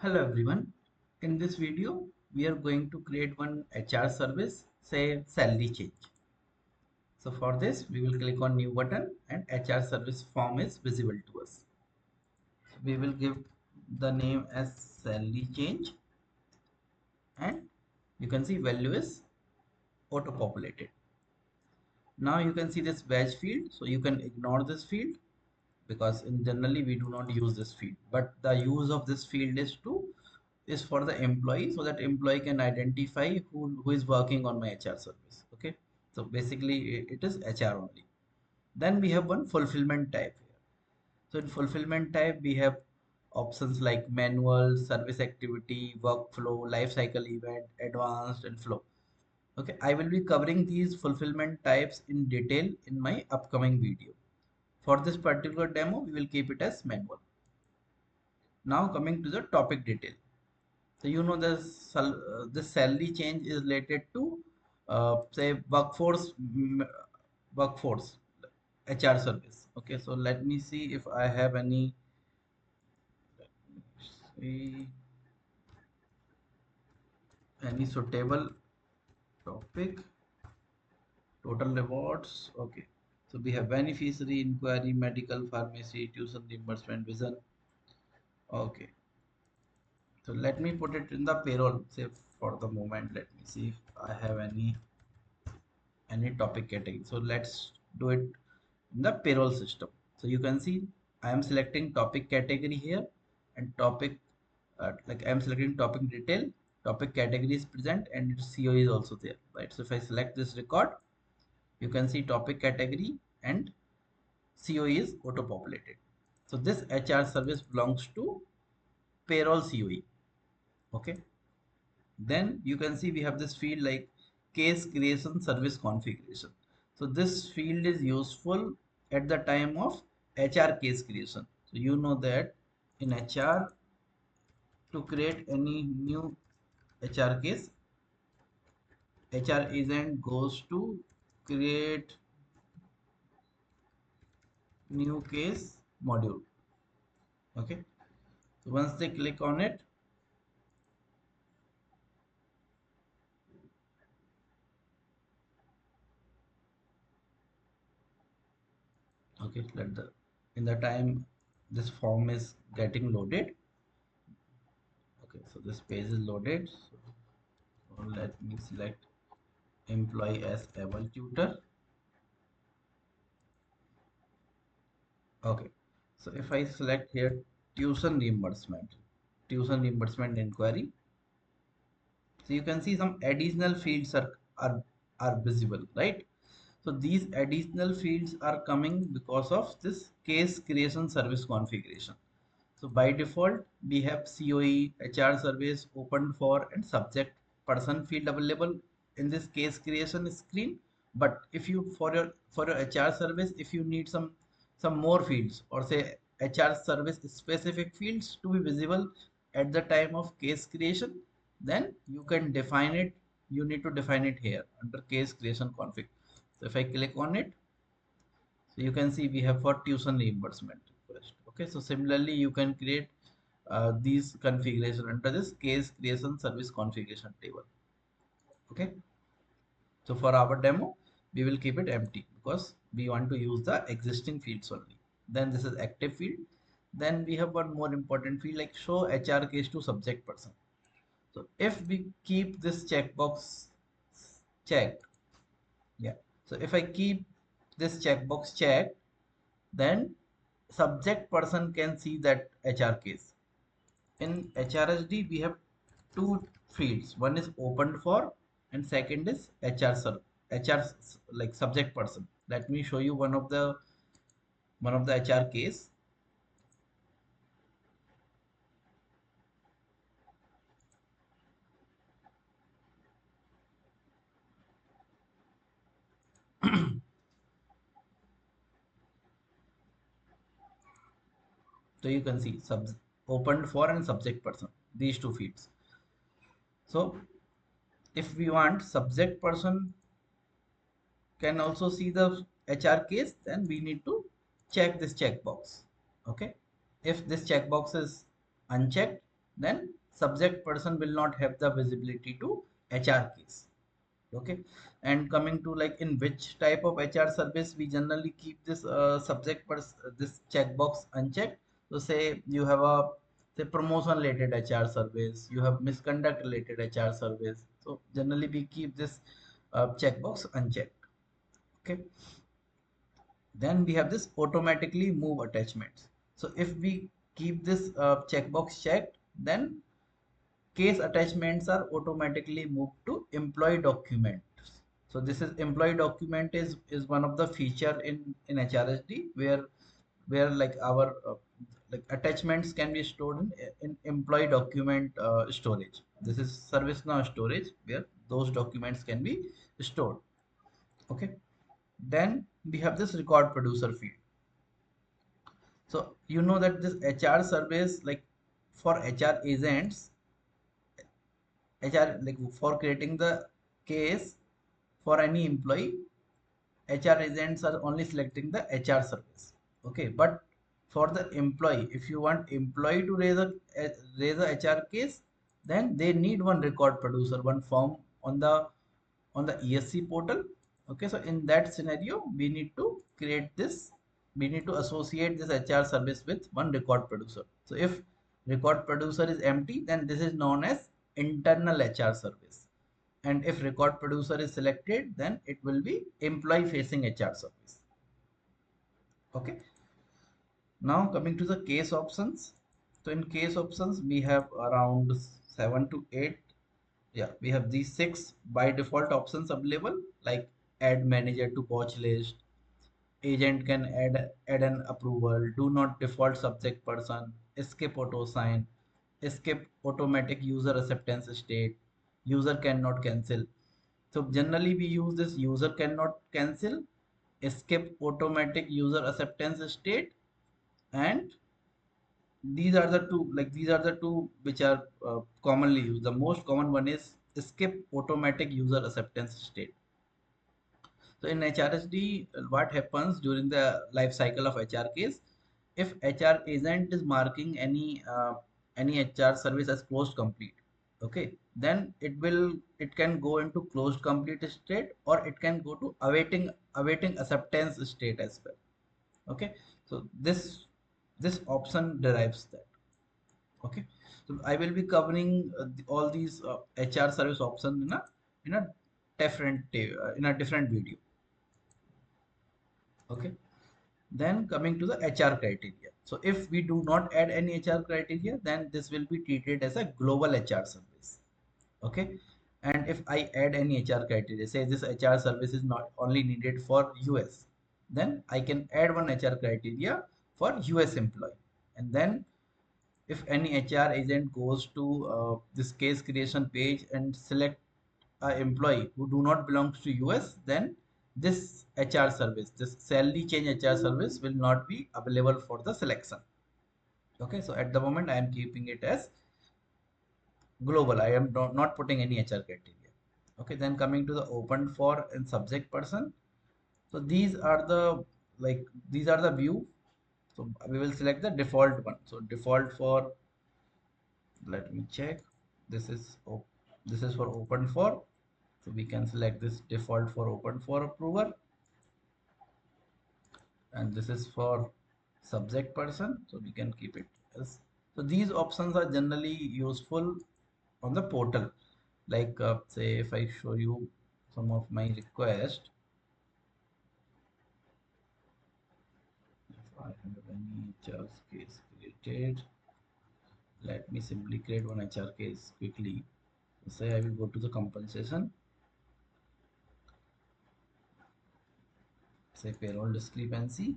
Hello everyone. In this video, we are going to create one HR service, say salary change. So for this, we will click on new button and HR service form is visible to us. We will give the name as salary change and you can see value is auto populated. Now you can see this badge field. So you can ignore this field because in generally we do not use this field, but the use of this field is for the employee so that employee can identify who is working on my HR service. Okay, so basically it is HR only. Then we have one fulfillment type here. So in fulfillment type we have options like manual, service activity, workflow, life cycle event, advanced and flow. Okay, I will be covering these fulfillment types in detail in my upcoming video. For this particular demo we will keep it as manual. Now coming to the topic detail. So you know this salary change is related to say workforce HR service. Okay, so let me see if I have see, any suitable topic. Total rewards. Okay, so we have beneficiary inquiry, medical, pharmacy, tuition reimbursement, vision. Okay, so let me put it in the payroll. Say for the moment, let me see if I have any topic category. So let's do it in the payroll system. So you can see I am selecting topic category here and topic like I am selecting topic detail, topic category is present and its CO is also there, right? So if I select this record, you can see topic category and CO is auto populated. So this HR service belongs to payroll COE. Okay. Then you can see we have this field like case creation service configuration. So this field is useful at the time of HR case creation. So you know that in HR, to create any new HR case, HR agent goes to create new case module. Okay. So once they click on it, okay, let the in the time this form is getting loaded. Okay, so this page is loaded. So let me select employee as able tutor. Okay, so if I select here tuition reimbursement inquiry, so you can see some additional fields are visible, right? So these additional fields are coming because of this case creation service configuration. So by default we have COE, HR service, open for and subject person field available in this case creation screen. But if you for your HR service, if you need some more fields or say HR service specific fields to be visible at the time of case creation, then you can define it. You need to define it here under case creation config. So if I click on it, so you can see we have for tuition reimbursement request. Okay, so similarly you can create these configuration under this case creation service configuration table. Okay, so for our demo we will keep it empty because we want to use the existing fields only. Then this is active field. Then we have one more important field like show HR case to subject person. So if we keep this checkbox checked, yeah, so if I keep this checkbox checked, then subject person can see that HR case. In HRSD, we have two fields. One is opened for, and second is HR like subject person. Let me show you one of the HR case. So you can see opened for and subject person. These two fields. So if we want subject person can also see the HR case, then we need to check this checkbox. Okay. If this checkbox is unchecked, then subject person will not have the visibility to HR case. Okay, and coming to like in which type of HR service we generally keep this this checkbox unchecked. So say you have a say promotion related HR service, you have misconduct related HR service. So generally we keep this checkbox unchecked. Okay, then we have this automatically move attachments. So if we keep this checkbox checked, then case attachments are automatically moved to employee documents. So this is employee document is one of the feature in HRSD where like our like attachments can be stored in employee document storage. This is ServiceNow storage where those documents can be stored. Okay, then we have this record producer field. So you know that this HR service, like for HR agents, HR like for creating the case for any employee, HR agents are only selecting the HR service. Okay, but for the employee, if you want employee to raise a HR case, then they need one record producer, one form on the ESC portal. Okay, so in that scenario, we need to create this. We need to associate this HR service with one record producer. So if record producer is empty, then this is known as internal HR service. And if record producer is selected, then it will be employee facing HR service. Okay. Now coming to the case options. So in case options, we have around 7 to 8. Yeah, we have these 6 by default options available, like add manager to watch list, agent can add an approval, do not default subject person, skip auto sign, skip automatic user acceptance state, user cannot cancel. So generally we use this user cannot cancel, skip automatic user acceptance state, and these are the two which are commonly used. The most common one is skip automatic user acceptance state. So in HRSD, what happens during the life cycle of HR case? If HR agent is marking any HR service as closed complete, okay, then it can go into closed complete state, or it can go to awaiting acceptance state as well. Okay, so this option derives that. Okay, so I will be covering all these HR service options in a in a different video. Okay, then coming to the HR criteria. So if we do not add any HR criteria, then this will be treated as a global HR service. Okay, and if I add any HR criteria, say this HR service is not only needed for US, then I can add one HR criteria for US employee. And then if any HR agent goes to this case creation page and select a employee who do not belongs to US, then this HR service, this salary change HR service will not be available for the selection. Okay, so at the moment I am keeping it as global. I am not putting any HR criteria. Okay, then coming to the open for and subject person. So these are the these are the view. So we will select the default one. So default for, let me check. This is this is for open for. So we can select this default for open for approval, and this is for subject person, so we can keep it as. So these options are generally useful on the portal, like say if I show you some of my request, if I have any HR case created, let me simply create one HR case quickly. Say I will go to the compensation, say payroll discrepancy.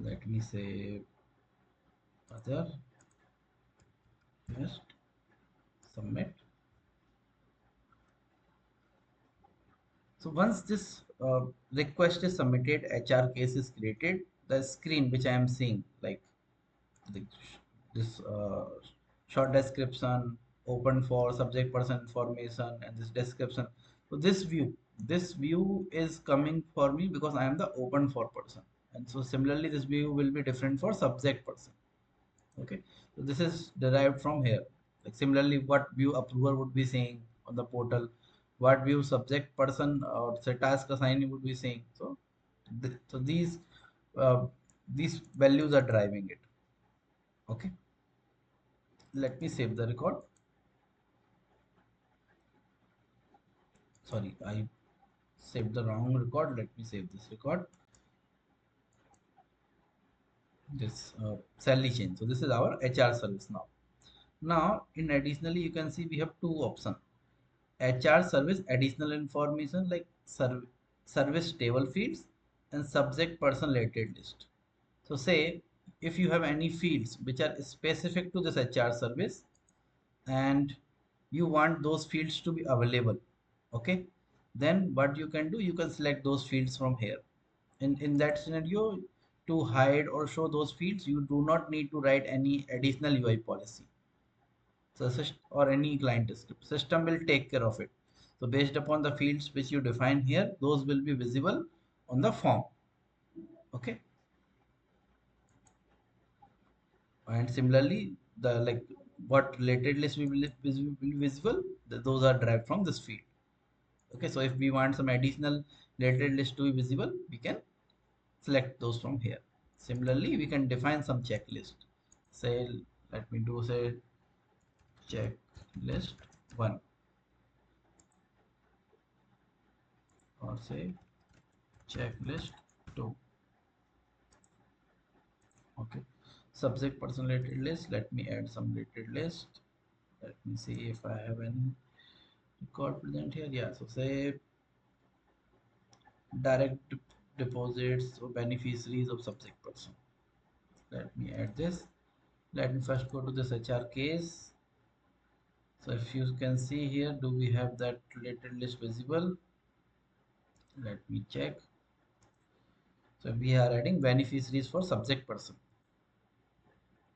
Let me say other, just submit. So once this request is submitted, HR case is created. The screen which I am seeing, like the, this short description, open for subject person information, and this description. So this view is coming for me because I am the open for person. And so similarly, this view will be different for subject person. Okay, so this is derived from here. Like similarly, what view approver would be saying on the portal, what view subject person or say task assignee would be saying. So, so uh, these values are driving it. Okay, let me save the record. Sorry, I saved the wrong record. Let me save this record. This Sally chain. So this is our HR service now. Now, in additionally, you can see we have two options. HR service additional information like service table fields and subject person related list. So say if you have any fields which are specific to this HR service and you want those fields to be available, okay, then what you can do, you can select those fields from here. In that scenario, to hide or show those fields, you do not need to write any additional UI policy. So or any client script. System will take care of it. So based upon the fields which you define here, those will be visible on the form. Okay. And similarly, the like what related list will be visible, those are derived from this field. Okay. So if we want some additional related list to be visible, we can select those from here. Similarly, we can define some checklist. Say, let me do say checklist 1 or say checklist 2. Okay, subject person related list. Let me add some related list. Let me see if I have any record present here. Yeah, so say direct deposits or beneficiaries of subject person. Let me add this. Let me first go to this HR case. So if you can see here, do we have that related list visible? Let me check. So we are adding beneficiaries for subject person.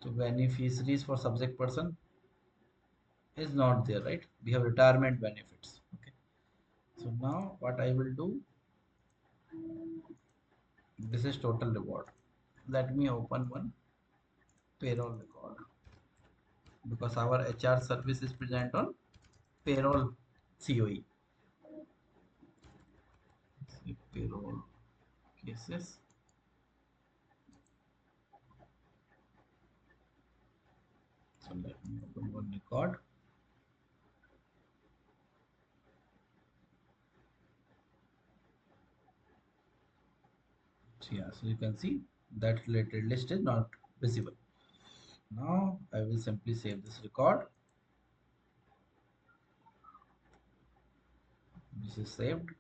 So beneficiaries for subject person is not there, right? We have retirement benefits. Okay. So now what I will do, this is total reward. Let me open one payroll record because our HR service is present on payroll COE. See, payroll cases. So let me open one record. So yeah, so you can see that related list is not visible. Now I will simply save this record. This is saved.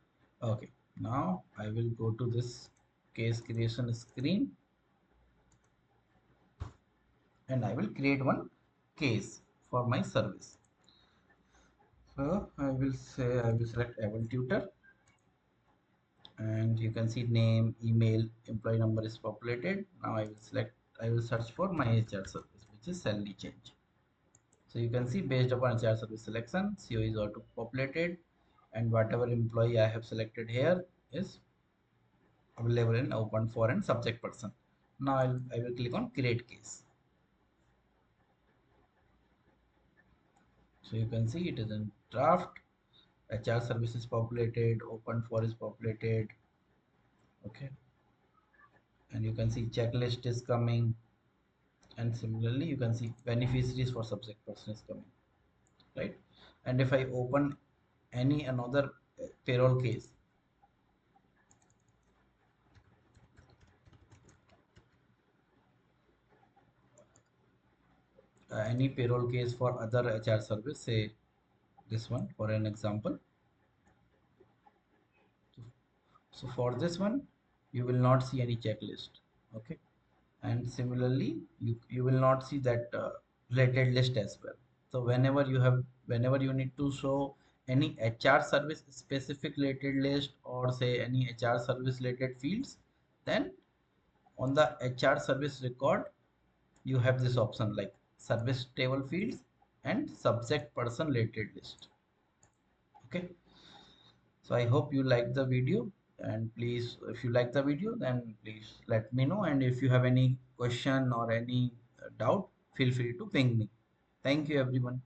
Okay, now I will go to this case creation screen and I will create one case for my service. So I will say I will select able tutor and you can see name, email, employee number is populated. Now I will search for my HR service, which is salary change. So you can see based upon HR service selection, CO is auto populated and whatever employee I have selected here is available in open for and subject person. Now I will click on create case. So you can see it is in draft. HR service is populated, open for is populated. Okay, and you can see checklist is coming, and similarly you can see beneficiaries for subject person is coming, right? And if I open any another payroll case, any payroll case for other HR service, say this one for an example. So for this one you will not see any checklist. Okay, and similarly you will not see that related list as well. So whenever you need to show any HR service specific related list or say any HR service related fields, then on the HR service record you have this option like service table fields and subject person related list. Okay, so I hope you like the video. And please, if you like the video, then please let me know. And if you have any question or any doubt, feel free to ping me. Thank you, everyone.